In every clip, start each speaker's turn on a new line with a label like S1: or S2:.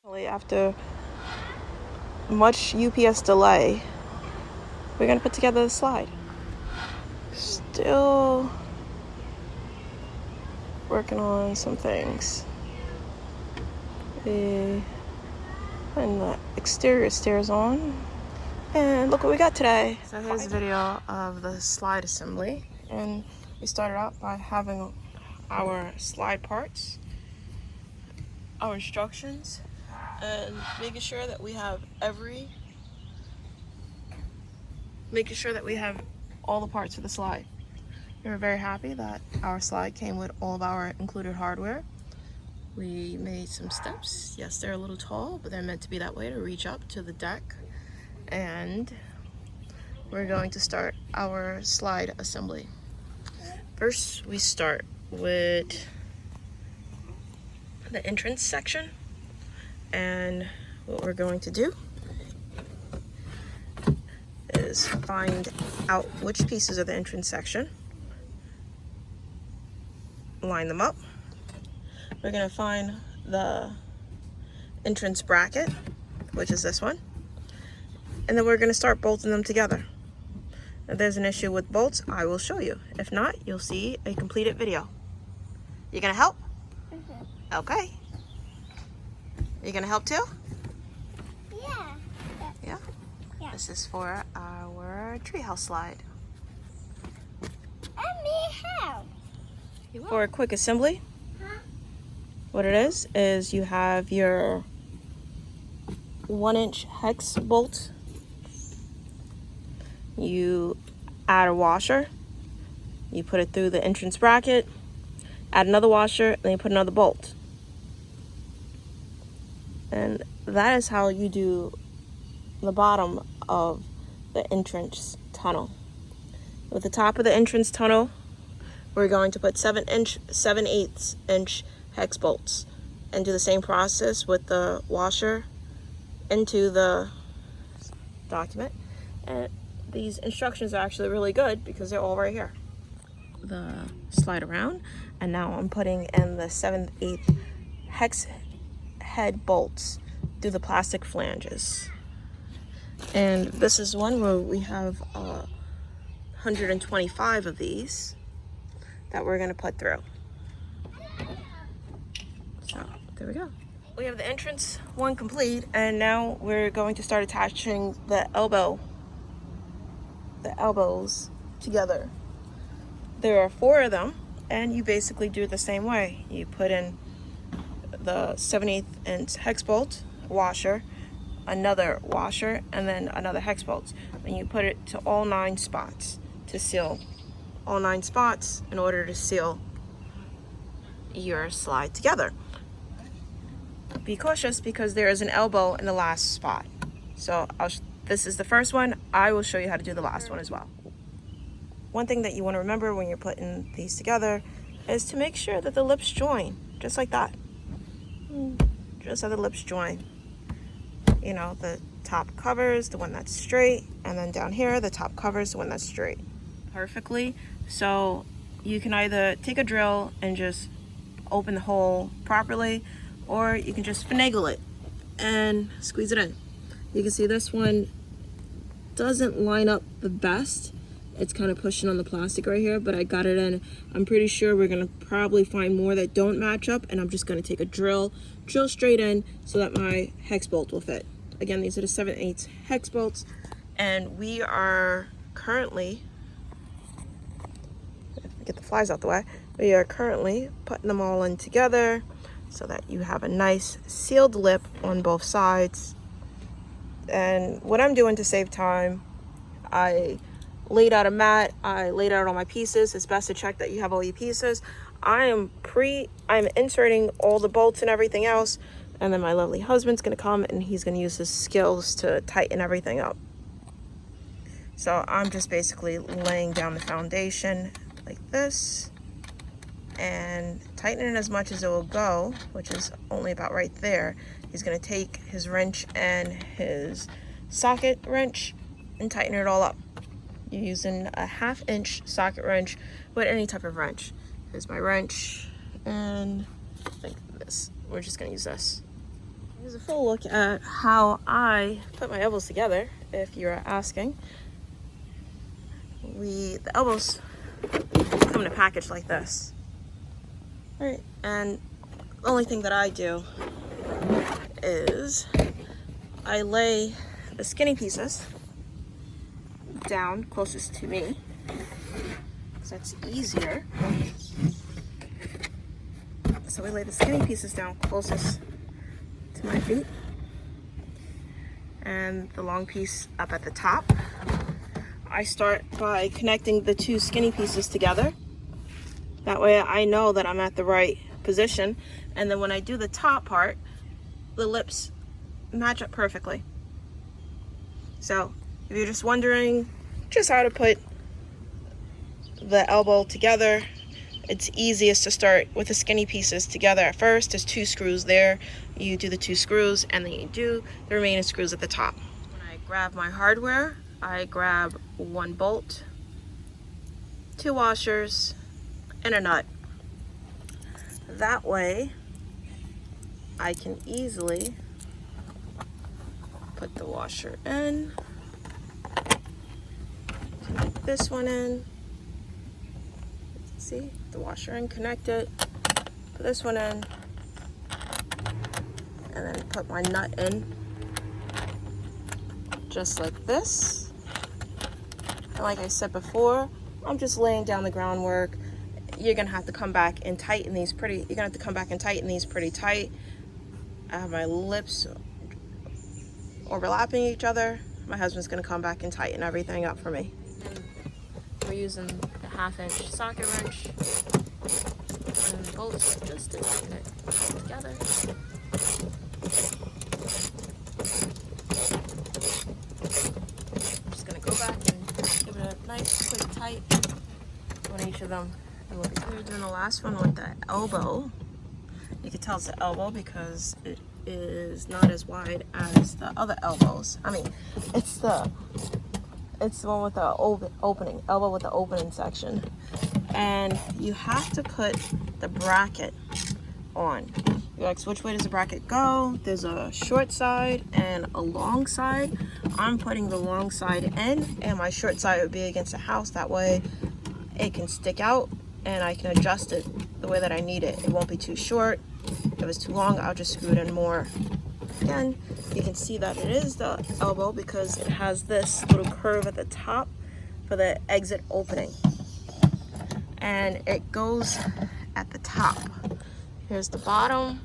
S1: After much UPS delay, we're gonna put together the slide. Still working on some things. And the exterior stairs on. And look what we got today. So here's a video of the slide assembly. And we started out by having our slide parts, our instructions, and making sure that we have all the parts for the slide. We were very happy that our slide came with all of our included hardware. We made some steps. Yes, they're a little tall, but they're meant to be that way to reach up to the deck. And we're going to start our slide assembly. First, we start with the entrance section. And what we're going to do is find out which pieces of the entrance section, line them up. We're going to find the entrance bracket, which is this one, and then we're going to start bolting them together. If there's an issue with bolts, I will show you. If not, you'll see a completed video. You gonna help? Mm-hmm. Okay. You gonna help too?
S2: Yeah.
S1: Yeah? Yeah. This is for our treehouse slide.
S2: I need help.
S1: For a quick assembly, what it is you have your 1-inch hex bolt. You add a washer. You put it through the entrance bracket. Add another washer, then you put another bolt. And that is how you do the bottom of the entrance tunnel. With the top of the entrance tunnel, we're going to put 7/8 inch hex bolts and do the same process with the washer into the document. And these instructions are actually really good because they're all right here. The slide around, and now I'm putting in the 7/8 hex head bolts through the plastic flanges. And this is one where we have 125 of these that we're going to put through. So there we go. We have the entrance one complete, and now we're going to start attaching the elbows together. There are 4 of them, and you basically do it the same way. You put in the 7/8 inch hex bolt, washer, another washer, and then another hex bolt. And you put it to all 9 spots to seal all 9 spots in order to seal your slide together. Be cautious because there is an elbow in the last spot. So this is the first one. I will show you how to do the last one as well. One thing that you want to remember when you're putting these together is to make sure that the lips join, just like that. Just so the lips join. You know, the top covers the one that's straight, and then down here, the top covers the one that's straight. Perfectly. So you can either take a drill and just open the hole properly, or you can just finagle it and squeeze it in. You can see this one doesn't line up the best. It's kind of pushing on the plastic right here, but I got it in. I'm pretty sure we're gonna probably find more that don't match up, and I'm just gonna take a drill straight in so that my hex bolt will fit. Again, these are the 7/8 hex bolts, and we are currently, get the flies out the way, we are currently putting them all in together so that you have a nice sealed lip on both sides. And what I'm doing to save time, I laid out a mat, I laid out all my pieces. It's best to check that you have all your pieces. I'm inserting all the bolts and everything else, and then my lovely husband's gonna come and he's gonna use his skills to tighten everything up. So I'm just basically laying down the foundation like this and tightening it as much as it will go, which is only about right there. He's gonna take his wrench and his socket wrench and tighten it all up. You're using a 1/2 inch socket wrench, but any type of wrench. Here's my wrench, and like this. We're just gonna use this. Here's a full look at how I put my elbows together, if you're asking. The elbows come in a package like this. All right, and the only thing that I do is I lay the skinny pieces down closest to me, because that's easier. So we lay the skinny pieces down closest to my feet, and the long piece up at the top. I start by connecting the two skinny pieces together. That way I know that I'm at the right position, and then when I do the top part, the lips match up perfectly. So if you're just wondering just how to put the elbow together, it's easiest to start with the skinny pieces together at first. There's 2 screws there. You do the 2 screws, and then you do the remaining screws at the top. When I grab my hardware, I grab 1 bolt, 2 washers, and a nut. That way I can easily put the washer in, connect this one in, see, the washer in, connect it, put this one in, and then put my nut in, just like this. And like I said before, I'm just laying down the groundwork. You're gonna have to come back and tighten these pretty tight. I have my lips overlapping each other. My husband's gonna come back and tighten everything up for me. We're using the 1/2-inch socket wrench and bolts just to tighten it together. I'm just gonna go back and give it a nice quick tight on each of them. We're doing the last one with the elbow. You can tell it's the elbow because it is not as wide as the other elbows. I mean, it's the one with the opening, elbow with the opening section. And you have to put the bracket on. You're like, so which way does the bracket go? There's a short side and a long side. I'm putting the long side in, and my short side would be against the house. That way it can stick out, and I can adjust it the way that I need it. It won't be too short. If it's too long, I'll just screw it in more. Again, you can see that it is the elbow because it has this little curve at the top for the exit opening. And it goes at the top. Here's the bottom,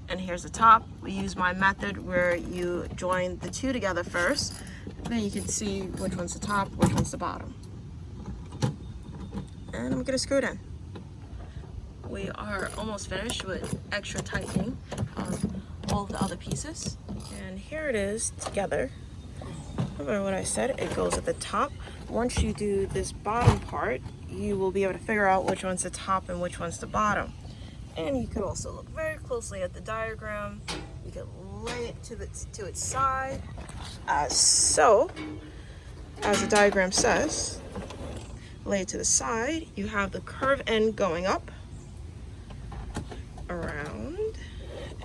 S1: and here's the top. We use my method where you join the 2 together first. Then you can see which one's the top, which one's the bottom. And I'm gonna screw it in. We are almost finished with extra tightening of all the other pieces. And here it is together. Remember what I said, it goes at the top. Once you do this bottom part, you will be able to figure out which one's the top and which one's the bottom. And you could also look very closely at the diagram. You can lay it to its side. So, as the diagram says, lay it to the side. You have the curve end going up, around,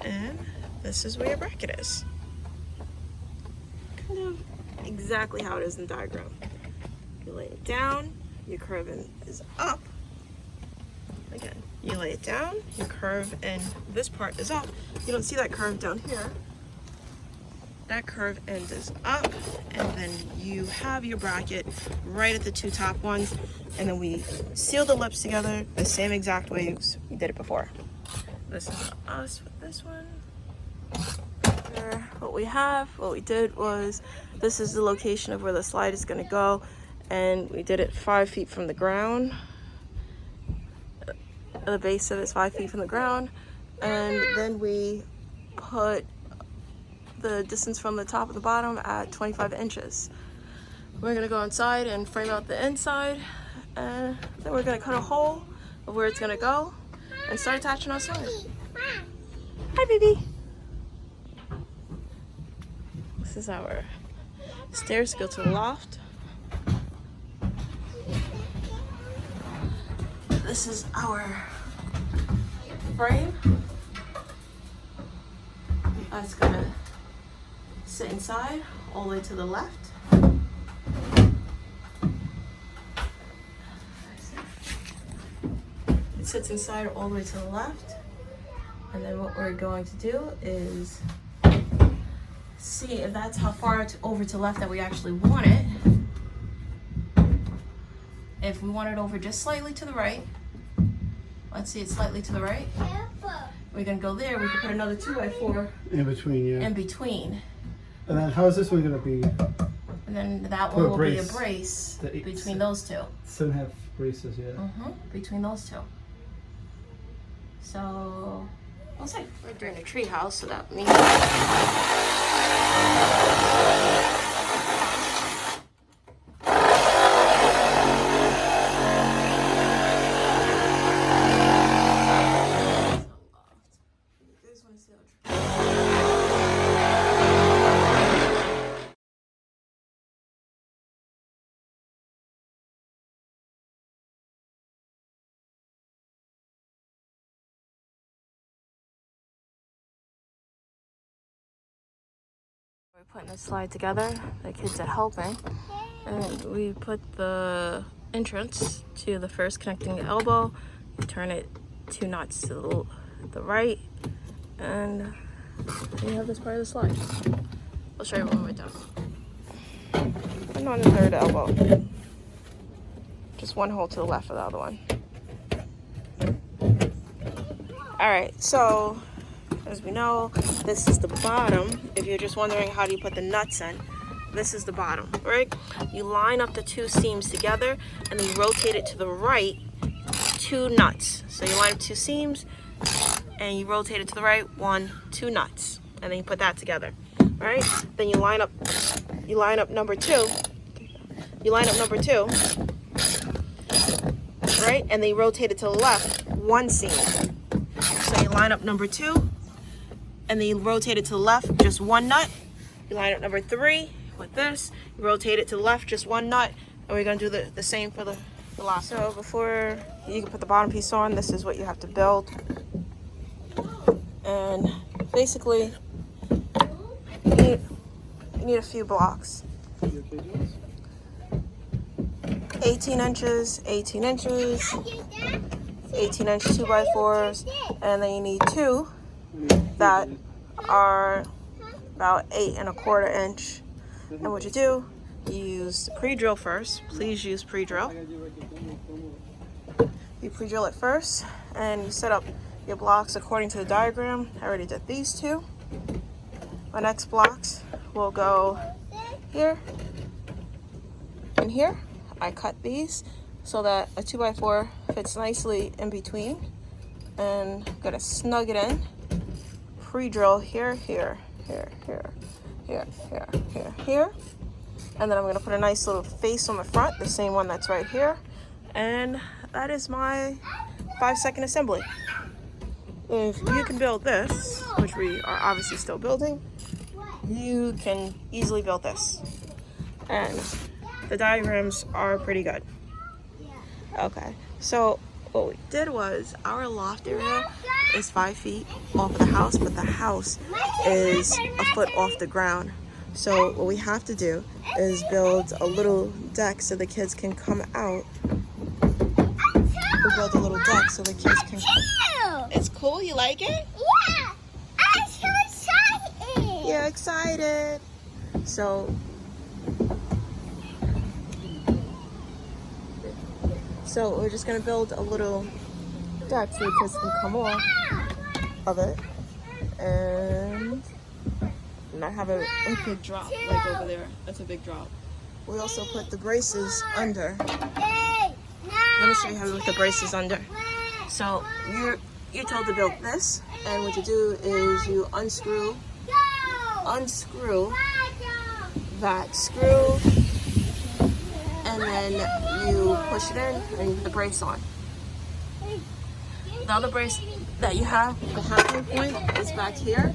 S1: and this is where your bracket is. Kind of exactly how it is in the diagram. You lay it down, your curve end is up. Again, you lay it down, your curve end, this part is up. You don't see that curve down here. That curve end is up, and then you have your bracket right at the 2 top ones, and then we seal the lips together the same exact way we did it before. This is us with this one. What we did was, this is the location of where the slide is going to go, and we did it 5 feet from the ground. The base of it is 5 feet from the ground, and then we put the distance from the top and the bottom at 25 inches. We're gonna go inside and frame out the inside, and then we're gonna cut a hole of where it's gonna go and start attaching our slide. Hi, baby. This is our stairs to go to the loft. This is our frame. That's gonna sit inside all the way to the left. It sits inside all the way to the left. And then what we're going to do is see if that's how far over to the left that we actually want it. If we want it over just slightly to the right, let's see, it's slightly to the right. We're gonna go there. We can put another 2x4
S3: in between, yeah.
S1: in between.
S3: And then how is this one gonna be?
S1: And then that one will be a brace
S3: The
S1: between those two.
S3: Some have braces, yeah.
S1: Between those two. So, we'll see. We're doing a tree house, so that means. We're putting the slide together. The kids are helping. And we put the entrance to the first connecting elbow. You turn it 2 knots to the right. And you have this part of the slide. I'll show you when we're done. And on the third elbow. Just one hole to the left of the other one. Alright, so as we know, this is the bottom. If you're just wondering how do you put the nuts in, this is the bottom, right? You line up the 2 seams together and then you rotate it to the right 2 nuts. So you line up 2 seams and you rotate it to the right 1, 2 nuts. And then you put that together, right? Then you line up number 2. You line up number 2, right? And then you rotate it to the left 1 seam. So you line up number 2 and then you rotate it to the left, just 1 nut. You line up number 3 with this, you rotate it to the left, just 1 nut, and we're gonna do the same for the last. So before you can put the bottom piece on, this is what you have to build. And basically, you need a few blocks. 18 inches, 18 inches, 18 inch 2x4s, and then you need 2 that are about 8 1/4 inch. And what you do, you use pre-drill first. Please use pre-drill. You pre-drill it first, and you set up your blocks according to the diagram. I already did these 2. My next blocks will go here and here. I cut these so that a 2x4 fits nicely in between, and I'm gonna snug it in. Pre-drill here, here, here, here, here, here, here, here. And then I'm gonna put a nice little face on the front, the same one that's right here. And that is my 5-second assembly. If you can build this, which we are obviously still building, you can easily build this. And the diagrams are pretty good. Okay, so what we did was, our loft area is 5 feet off the house, but the house is a foot off the ground. So what we have to do is build a little deck so the kids can come out. We build a little deck so the kids can come. It's cool, you like it?
S2: Yeah, I'm so excited.
S1: Yeah, excited. So we're just gonna build a little deck so the kids can come off of it and not have a big drop like over there. That's a big drop. We also put the braces under. Let me show you how we put the braces under. So you're told to build this, and what you do is you unscrew that screw, and then you push it in and you put the brace on. The other brace that you have, the halfway point, is back here.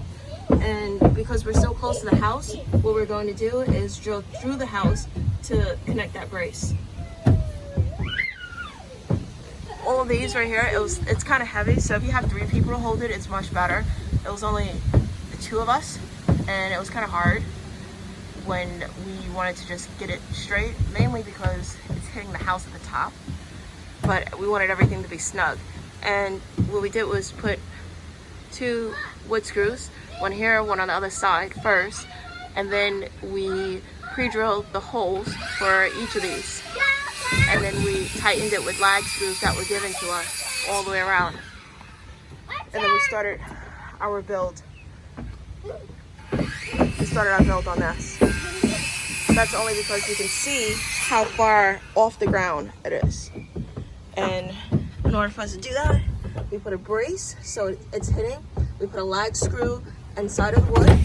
S1: And because we're so close to the house, what we're going to do is drill through the house to connect that brace. All of these right here, it's kind of heavy, so if you have 3 people to hold it, it's much better. It 2 of us, and it was kind of hard when we wanted to just get it straight, mainly because it's hitting the house at the top, but we wanted everything to be snug. And what we did was put 2 wood screws, one here, one on the other side first, and then we pre-drilled the holes for each of these, and then we tightened it with lag screws that were given to us all the way around, and then we started our build. We started our build on this. That's only because you can see how far off the ground it is. And in order for us to do that, we put a brace so it's hitting. We put a lag screw inside of the wood.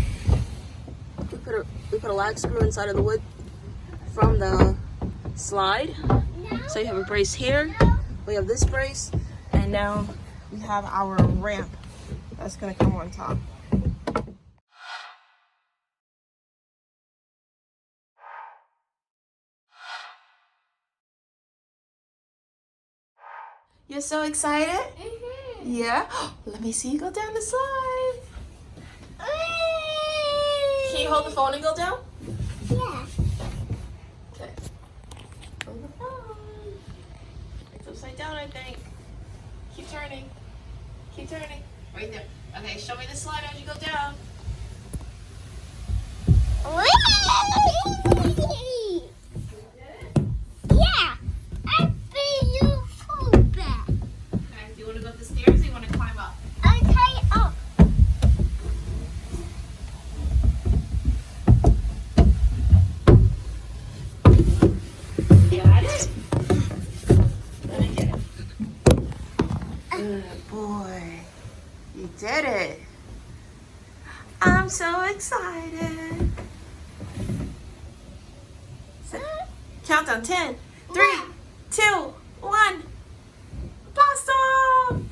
S1: We put a lag screw inside of the wood from the slide. So you have a brace here. We have this brace, and now we have our ramp that's gonna come on top. You're so excited?
S2: Mm-hmm.
S1: Yeah? Let me see you go down the slide. Can you hold the phone and go down?
S2: Yeah.
S1: Okay. Hold the phone. It's upside down, I think. Keep turning. Keep turning. Right there. Okay, show me the slide as you go down.
S2: Yeah. I feel you fall back.
S1: Okay, do you want to go up the stairs or you want to climb up?
S2: Okay, up.
S1: Got it? Let me get it. Good boy. You did it. I'm so excited. Countdown 10, 3, 2, 1. Blossom!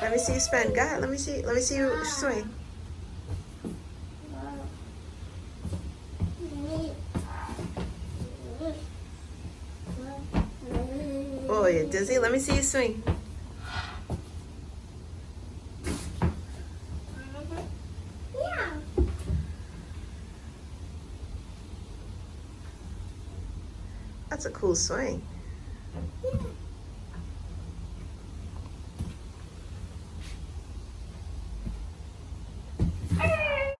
S1: Let me see you spin. Go ahead. Let me see you swing. Oh, you're dizzy? Let me see you swing.
S2: Yeah.
S1: That's a cool swing.
S2: Yeah.